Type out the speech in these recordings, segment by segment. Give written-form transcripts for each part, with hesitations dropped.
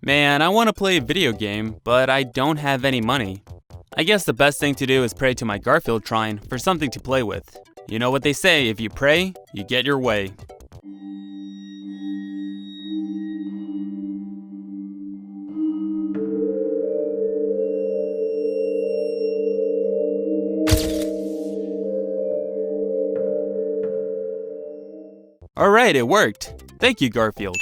Man, I want to play a video game, but I don't have any money. I guess the best thing to do is pray to my Garfield shrine for something to play with. You know what they say, if you pray, you get your way. Alright, it worked. Thank you, Garfield.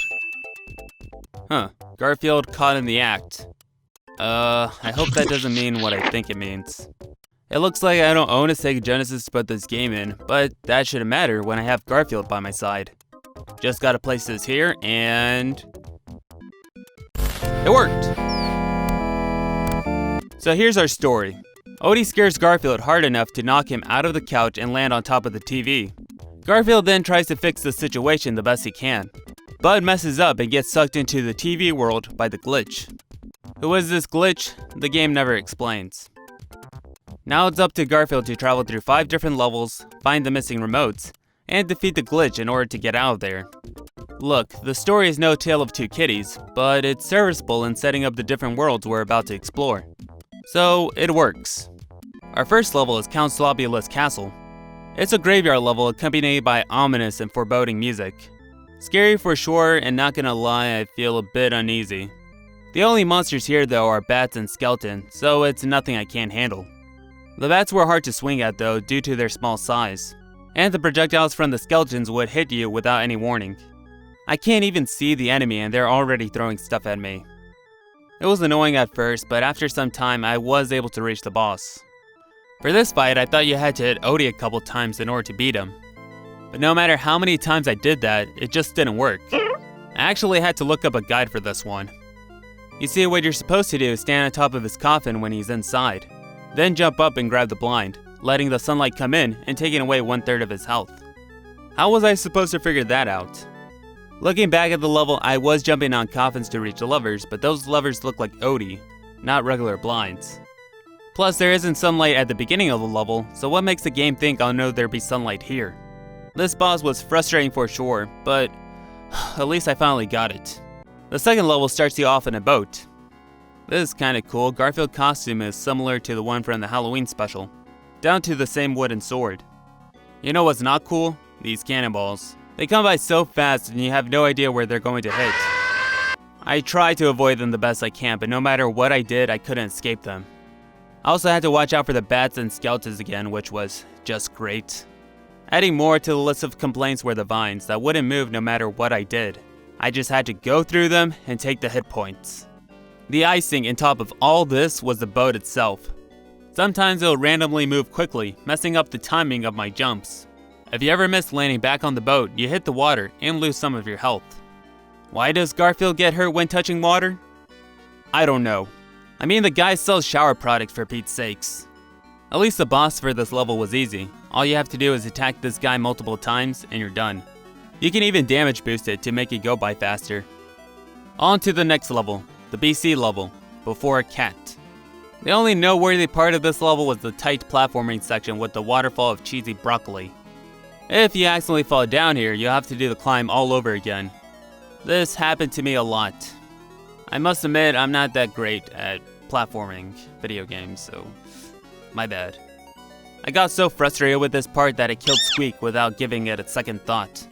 Garfield caught in the act. I hope that doesn't mean what I think it means. It looks like I don't own a Sega Genesis to put this game in, but that shouldn't matter when I have Garfield by my side. Just gotta place this here, and... it worked! So here's our story. Odie scares Garfield hard enough to knock him out of the couch and land on top of the TV. Garfield then tries to fix the situation the best he can. Bud messes up and gets sucked into the TV world by the glitch. Who is this glitch? The game never explains. Now it's up to Garfield to travel through 5 different levels, find the missing remotes, and defeat the glitch in order to get out of there. Look, the story is no tale of two kitties, but it's serviceable in setting up the different worlds we're about to explore. So, it works. Our first level is Count Slobulus Castle. It's a graveyard level accompanied by ominous and foreboding music. Scary for sure, and not gonna lie, I feel a bit uneasy. The only monsters here though are bats and skeletons, so it's nothing I can't handle. The bats were hard to swing at though due to their small size, and the projectiles from the skeletons would hit you without any warning. I can't even see the enemy and they're already throwing stuff at me. It was annoying at first, but after some time I was able to reach the boss. For this fight, I thought you had to hit Odie a couple times in order to beat him. But no matter how many times I did that, it just didn't work. I actually had to look up a guide for this one. You see, what you're supposed to do is stand on top of his coffin when he's inside, then jump up and grab the blind, letting the sunlight come in and taking away 1/3 of his health. How was I supposed to figure that out? Looking back at the level, I was jumping on coffins to reach the levers, but those levers look like Odie, not regular blinds. Plus, there isn't sunlight at the beginning of the level, so what makes the game think I'll know there'd be sunlight here? This boss was frustrating for sure, but at least I finally got it. The second level starts you off in a boat. This is kinda cool. Garfield's costume is similar to the one from the Halloween special, down to the same wooden sword. You know what's not cool? These cannonballs. They come by so fast and you have no idea where they're going to hit. I try to avoid them the best I can, but no matter what I did, I couldn't escape them. I also had to watch out for the bats and skeletons again, which was just great. Adding more to the list of complaints were the vines that wouldn't move no matter what I did. I just had to go through them and take the hit points. The icing on top of all this was the boat itself. Sometimes it'll randomly move quickly, messing up the timing of my jumps. If you ever miss landing back on the boat, you hit the water and lose some of your health. Why does Garfield get hurt when touching water? I don't know. I mean, the guy sells shower products for Pete's sakes. At least the boss for this level was easy. All you have to do is attack this guy multiple times and you're done. You can even damage boost it to make it go by faster. On to the next level, the BC level, Before a Cat. The only noteworthy part of this level was the tight platforming section with the waterfall of cheesy broccoli. If you accidentally fall down here, you'll have to do the climb all over again. This happened to me a lot. I must admit, I'm not that great at platforming video games, so my bad. I got so frustrated with this part that I killed Squeak without giving it a second thought.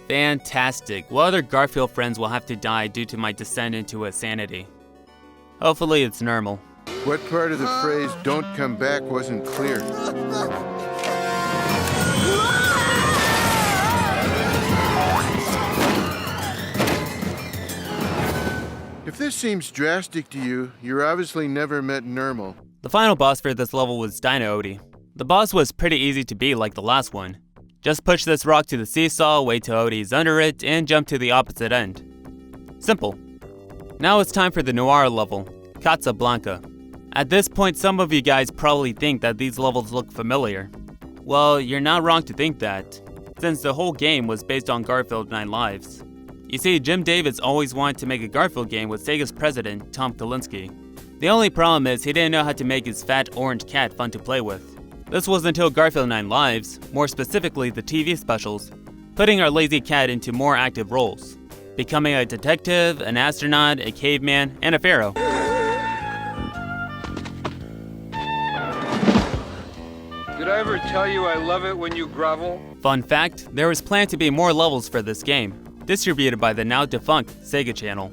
Fantastic. What other Garfield friends will have to die due to my descent into insanity? Hopefully it's normal. What part of the phrase "don't come back" wasn't clear? If this seems drastic to you, you're obviously never met normal. The final boss for this level was Dino Odie. The boss was pretty easy to beat like the last one. Just push this rock to the seesaw, wait till Odie's under it, and jump to the opposite end. Simple. Now it's time for the Noir level, Casablanca. At this point, some of you guys probably think that these levels look familiar. Well, you're not wrong to think that, since the whole game was based on Garfield 9 Lives. You see, Jim Davis always wanted to make a Garfield game with Sega's president, Tom Kalinske. The only problem is he didn't know how to make his fat orange cat fun to play with. This was until Garfield 9 Lives, more specifically the TV specials, putting our lazy cat into more active roles. becoming a detective, an astronaut, a caveman, and a pharaoh. Did I ever tell you I love it when you grovel? Fun fact, there was planned to be more levels for this game, distributed by the now defunct Sega Channel.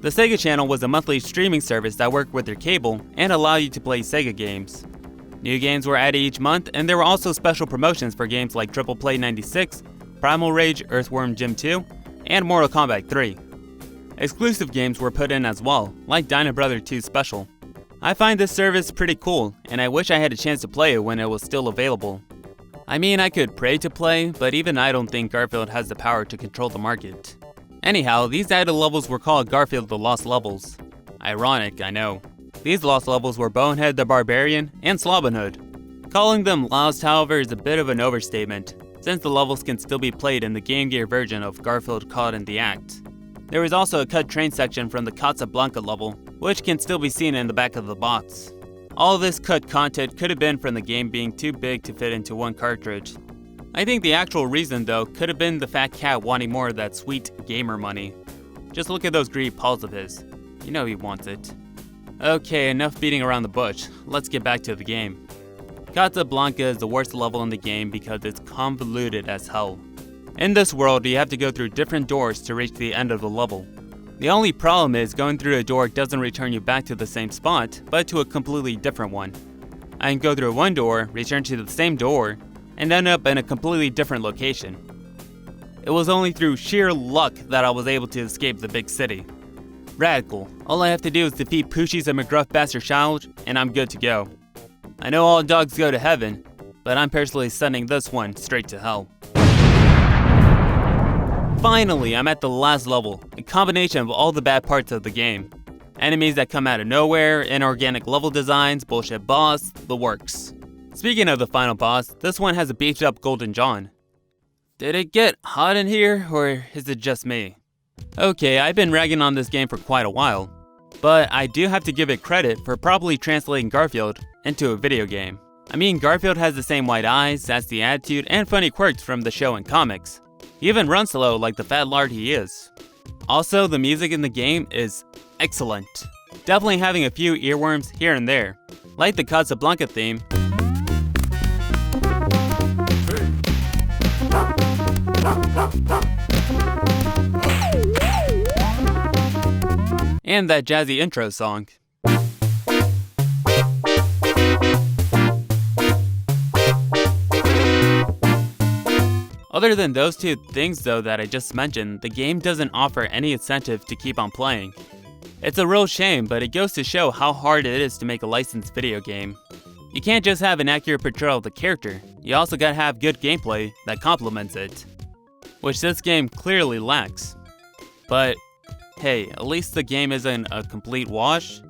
The Sega Channel was a monthly streaming service that worked with your cable and allowed you to play Sega games. New games were added each month, and there were also special promotions for games like Triple Play 96, Primal Rage, Earthworm Jim 2, and Mortal Kombat 3. Exclusive games were put in as well, like Dino Brother 2 Special. I find this service pretty cool, and I wish I had a chance to play it when it was still available. I mean, I could pray to play, but even I don't think Garfield has the power to control the market. Anyhow, these added levels were called Garfield the Lost Levels. Ironic, I know. These lost levels were Bonehead the Barbarian and Slobbin Hood. Calling them lost, however, is a bit of an overstatement, since the levels can still be played in the Game Gear version of Garfield Caught in the Act. There is also a cut train section from the Casablanca level, which can still be seen in the back of the box. All this cut content could have been from the game being too big to fit into one cartridge. I think the actual reason, though, could have been the fat cat wanting more of that sweet gamer money. Just look at those greedy paws of his. You know he wants it. Okay, enough beating around the bush. Let's get back to the game. Casablanca is the worst level in the game because it's convoluted as hell. In this world, you have to go through different doors to reach the end of the level. The only problem is going through a door doesn't return you back to the same spot, but to a completely different one. I can go through one door, return to the same door, and end up in a completely different location. It was only through sheer luck that I was able to escape the big city. Radical. All I have to do is defeat Pushi's a McGruff bastard child, and I'm good to go. I know all dogs go to heaven, but I'm personally sending this one straight to hell. Finally, I'm at the last level, a combination of all the bad parts of the game. Enemies that come out of nowhere, inorganic level designs, bullshit boss, the works. Speaking of the final boss, this one has a beefed up Golden John. Did it get hot in here, or is it just me? Okay, I've been ragging on this game for quite a while, but I do have to give it credit for properly translating Garfield into a video game. I mean, Garfield has the same white eyes, sassy attitude, and funny quirks from the show and comics. He even runs slow like the fat lard he is. Also, the music in the game is excellent. Definitely having a few earworms here and there, like the Casablanca theme, and that jazzy intro song. Other than those two things though that I just mentioned, the game doesn't offer any incentive to keep on playing. It's a real shame, but it goes to show how hard it is to make a licensed video game. You can't just have an accurate portrayal of the character, you also gotta have good gameplay that complements it, which this game clearly lacks. But hey, at least the game isn't a complete wash.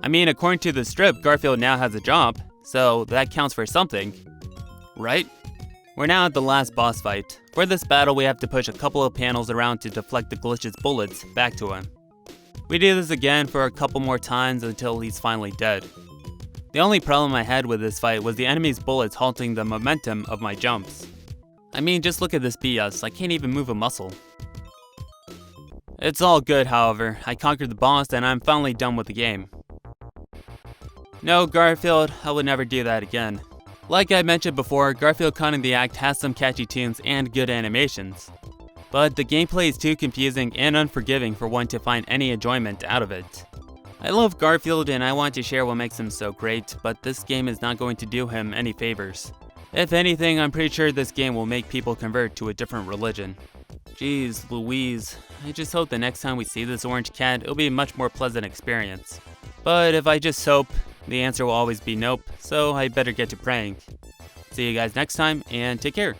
I mean, according to the strip, Garfield now has a job, so that counts for something, right? We're now at the last boss fight. For this battle, we have to push a couple of panels around to deflect the Glitch's bullets back to him. We do this again for a couple more times until he's finally dead. The only problem I had with this fight was the enemy's bullets halting the momentum of my jumps. I mean, just look at this BS, I can't even move a muscle. It's all good, however. I conquered the boss and I'm finally done with the game. No, Garfield, I would never do that again. Like I mentioned before, Garfield Caught in the Act has some catchy tunes and good animations. But the gameplay is too confusing and unforgiving for one to find any enjoyment out of it. I love Garfield and I want to share what makes him so great, but this game is not going to do him any favors. If anything, I'm pretty sure this game will make people convert to a different religion. Jeez Louise, I just hope the next time we see this orange cat, it'll be a much more pleasant experience. But if I just hope, the answer will always be nope, so I better get to praying. See you guys next time, and take care.